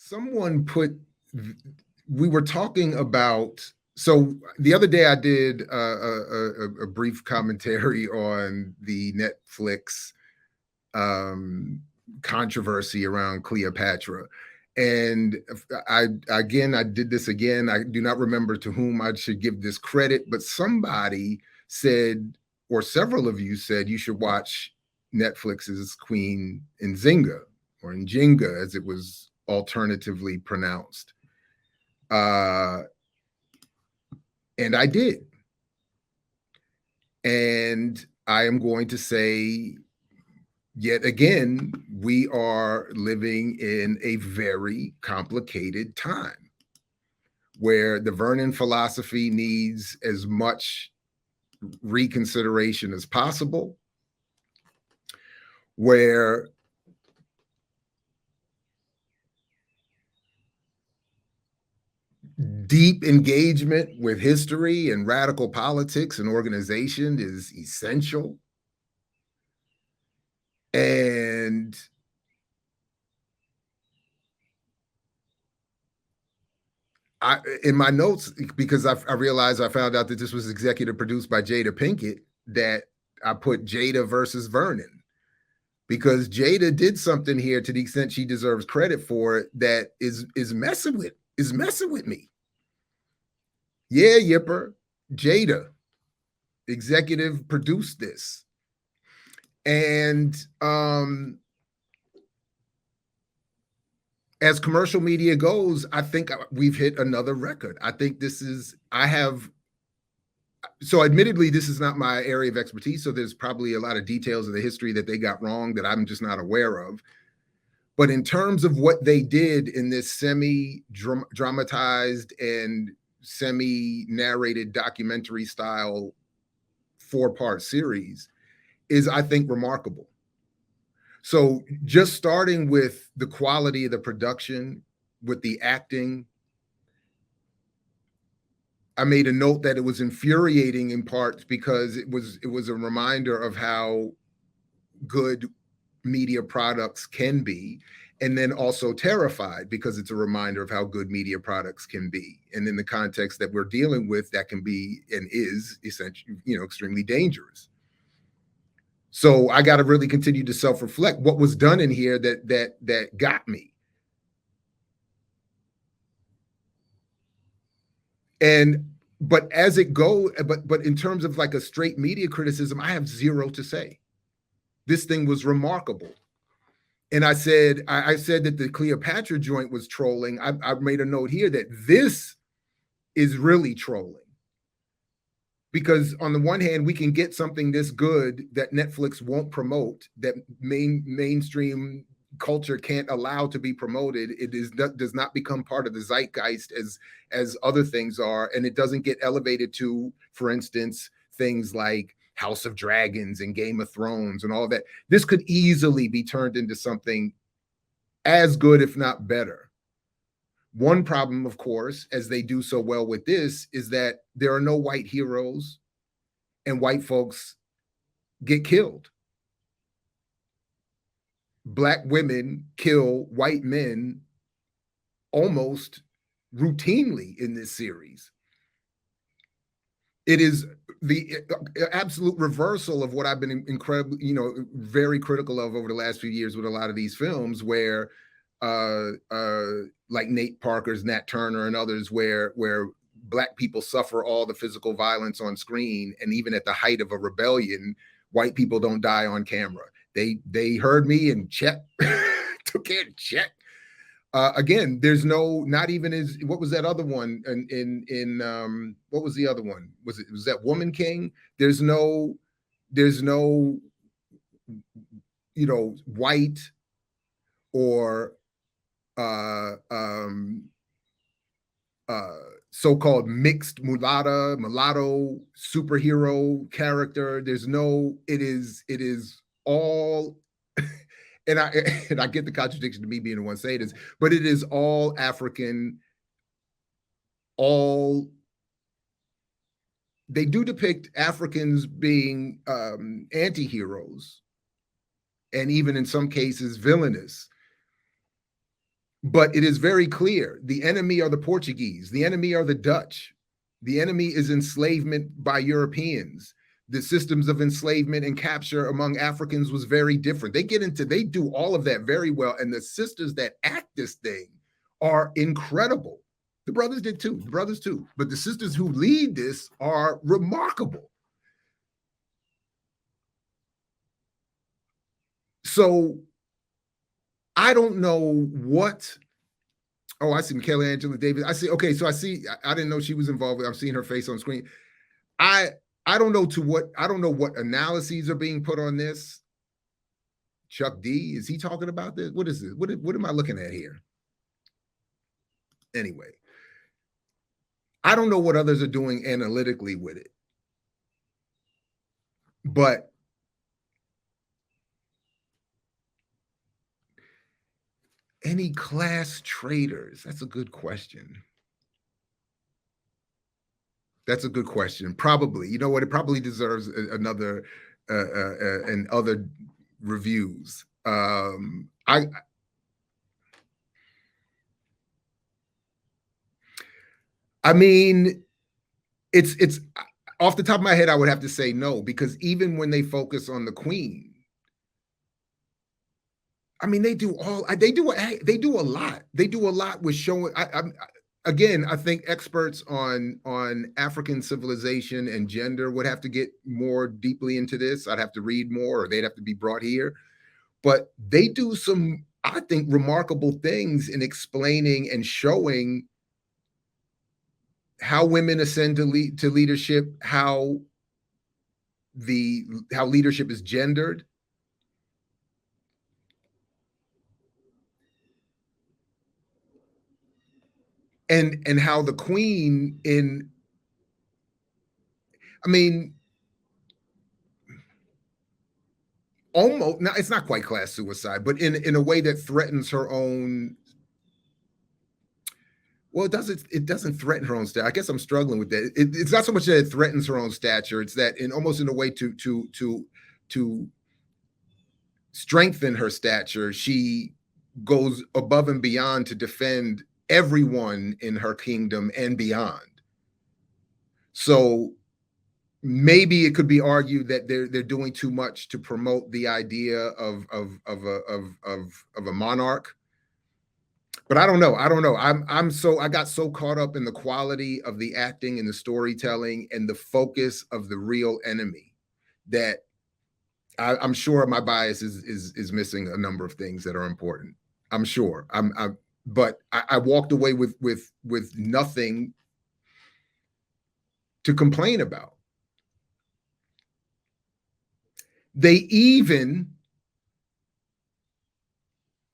someone put, we were talking about, so the other day I did a brief commentary on the Netflix controversy around Cleopatra. And I did this again. I do not remember to whom I should give this credit, but somebody said, or several of you said, you should watch Netflix's Queen Njinga, or Njinga as it was alternatively pronounced. And I did. And I am going to say, yet again, we are living in a very complicated time where the Vernon philosophy needs as much reconsideration as possible, where deep engagement with history and radical politics and organization is essential. And in my notes, because I realized I found out that this was executive produced by Jada Pinkett, that I put Jada versus Vernon, because Jada did something here to the extent she deserves credit for it that is messing with me. Yeah, Yipper, Jada executive produced this. And as commercial media goes, I think we've hit another record. I think so admittedly, this is not my area of expertise, so there's probably a lot of details of the history that they got wrong that I'm just not aware of. But in terms of what they did in this semi-dramatized and semi-narrated documentary style 4-part series is, I think, remarkable. So just starting with the quality of the production, with the acting, I made a note that it was infuriating in part because it was a reminder of how good media products can be, and then also terrified because it's a reminder of how good media products can be. And in the context that we're dealing with, that can be and is essentially, extremely dangerous. So I got to really continue to self-reflect what was done in here that got me. But as it goes, but in terms of like a straight media criticism, I have zero to say. This thing was remarkable. And I said that the Cleopatra joint was trolling. I made a note here that this is really trolling. Because on the one hand, we can get something this good that Netflix won't promote, that mainstream culture can't allow to be promoted. It does not become part of the zeitgeist as other things are, and it doesn't get elevated to, for instance, things like House of Dragons and Game of Thrones and all that. This could easily be turned into something as good, if not better. One problem, of course, as they do so well with this, is that there are no white heroes and white folks get killed. Black women kill white men almost routinely in this series. It is the absolute reversal of what I've been incredibly, very critical of over the last few years with a lot of these films, where like Nate Parker's Nat Turner and others, where Black people suffer all the physical violence on screen, and even at the height of a rebellion, white people don't die on camera. They heard me and check, took care to check. Again, there's not even what was that other one in what was the other one? Was that Woman King? There's no white or so-called mixed mulatto superhero character. It is all and I get the contradiction to me being the one saying this, but it is all African, they do depict Africans being anti-heroes, and even in some cases villainous. But it is very clear the enemy are the Portuguese, the enemy are the Dutch, the enemy is enslavement by Europeans. The systems of enslavement and capture among Africans was very different. They do all of that very well. And the sisters that act this thing are incredible. The brothers did too, the brothers too. But the sisters who lead this are remarkable. So I don't know what. Oh, I see Michaela Angela Davis. I see. Okay, so I see. I didn't know she was involved. I'm seeing her face on screen. I don't know what analyses are being put on this. Chuck D, is he talking about this? What is this? What am I looking at here? Anyway, I don't know what others are doing analytically with it, but any class traders? That's a good question. That's a good question. Probably. You know what? It probably deserves another and other reviews. I mean, it's off the top of my head, I would have to say no, because even when they focus on the queen, I mean, they do a lot. They do a lot with showing. Again, I think experts on African civilization and gender would have to get more deeply into this. I'd have to read more, or they'd have to be brought here. But they do some, I think, remarkable things in explaining and showing how women ascend to leadership, how leadership is gendered. And how the queen I mean, almost, now it's not quite class suicide, but in a way that threatens her own. Well, it doesn't threaten her own stature. I guess I'm struggling with that. It's not so much that it threatens her own stature. It's that almost in a way to strengthen her stature, she goes above and beyond to defend everyone in her kingdom and beyond. So maybe it could be argued that they're doing too much to promote the idea of a monarch. But I don't know. I got so caught up in the quality of the acting and the storytelling and the focus of the real enemy that I'm sure my bias is missing a number of things that are important. I'm sure. But I walked away with nothing to complain about. They even,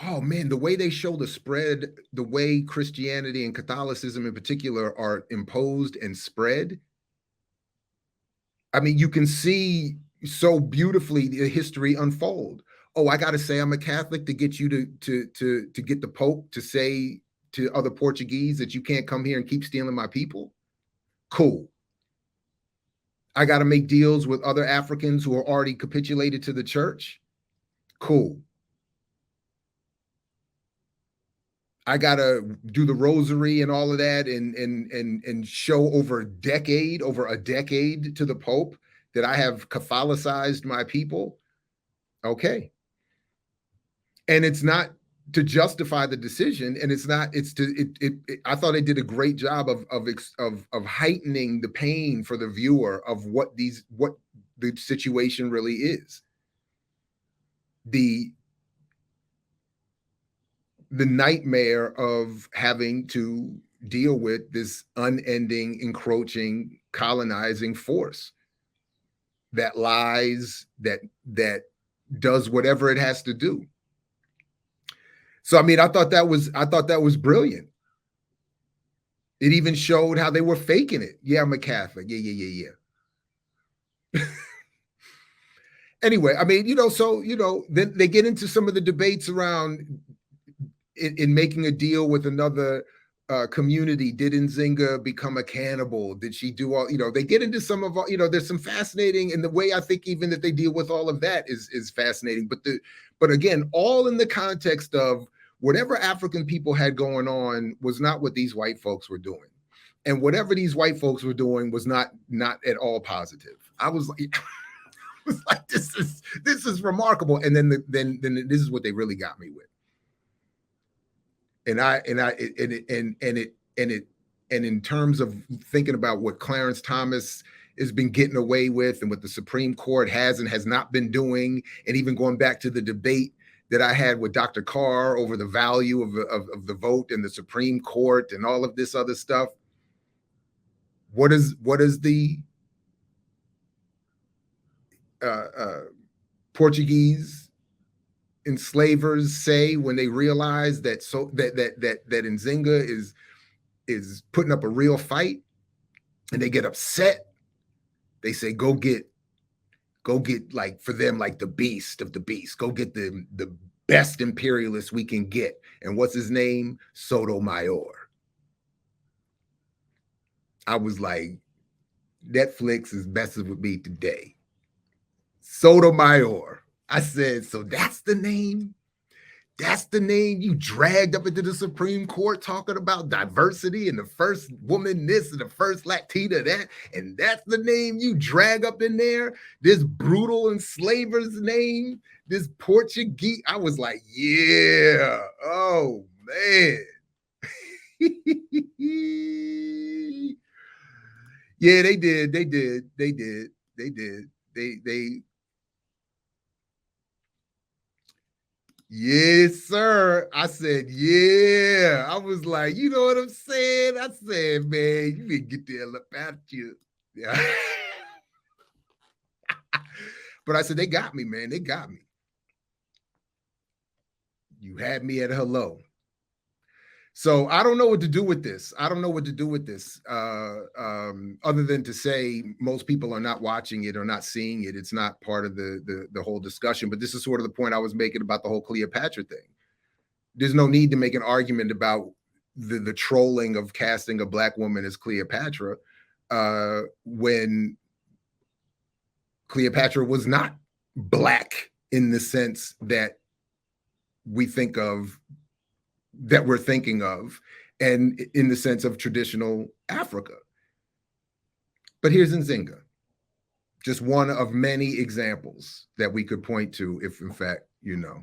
oh man, the way they show the spread, the way Christianity and Catholicism in particular are imposed and spread. I mean, you can see so beautifully the history unfold. Oh, I got to say I'm a Catholic to get you to get the Pope to say to other Portuguese that you can't come here and keep stealing my people. Cool. I got to make deals with other Africans who are already capitulated to the church. Cool. I got to do the rosary and all of that and show over a decade to the Pope that I have Catholicized my people. Okay. And it's not to justify the decision, and it's not. It's to. I thought it did a great job of heightening the pain for the viewer of what the situation really is. The nightmare of having to deal with this unending, encroaching, colonizing force that lies, that does whatever it has to do. So I mean, I thought that was brilliant. It even showed how they were faking it. Yeah, I'm a Catholic. Yeah. Anyway, I mean, then they get into some of the debates around in making a deal with another community. Did Njinga become a cannibal? Did she do all, they get into some of, there's some fascinating, and the way I think even that they deal with all of that is fascinating. But again, all in the context of, whatever African people had going on was not what these white folks were doing. And whatever these white folks were doing was not at all positive. I was like, this is remarkable. And then this is what they really got me with. And in terms of thinking about what Clarence Thomas has been getting away with and what the Supreme Court has and has not been doing, and even going back to the debate that I had with Dr. Carr over the value of the vote in the Supreme Court and all of this other stuff. What is the Portuguese enslavers say when they realize that that Njinga is putting up a real fight, and they get upset? They say, go get, like, for them, like, the beast of the beast. Go get the best imperialist we can get. And what's his name? Sotomayor. I was like, Netflix is messing with me today. Sotomayor. I said, so that's the name? That's the name you dragged up into the Supreme Court talking about diversity and the first woman this and the first Latina that, and that's the name you drag up in there? This brutal enslaver's name? This Portuguese? I was like, yeah. Oh, man. Yeah, they did. Yes, sir. I said, yeah. I was like, you know what I'm saying? I said, man, you didn't get the hell up out you. Yeah. But I said, they got me, man. They got me. You had me at hello. So I don't know what to do with this. I don't know what to do with this, other than to say most people are not watching it or not seeing it. It's not part of the whole discussion. But this is sort of the point I was making about the whole Cleopatra thing. There's no need to make an argument about the trolling of casting a Black woman as Cleopatra when Cleopatra was not Black in the sense that we're thinking of, and in the sense of traditional Africa. But here's Njinga, just one of many examples that we could point to if, in fact, you know.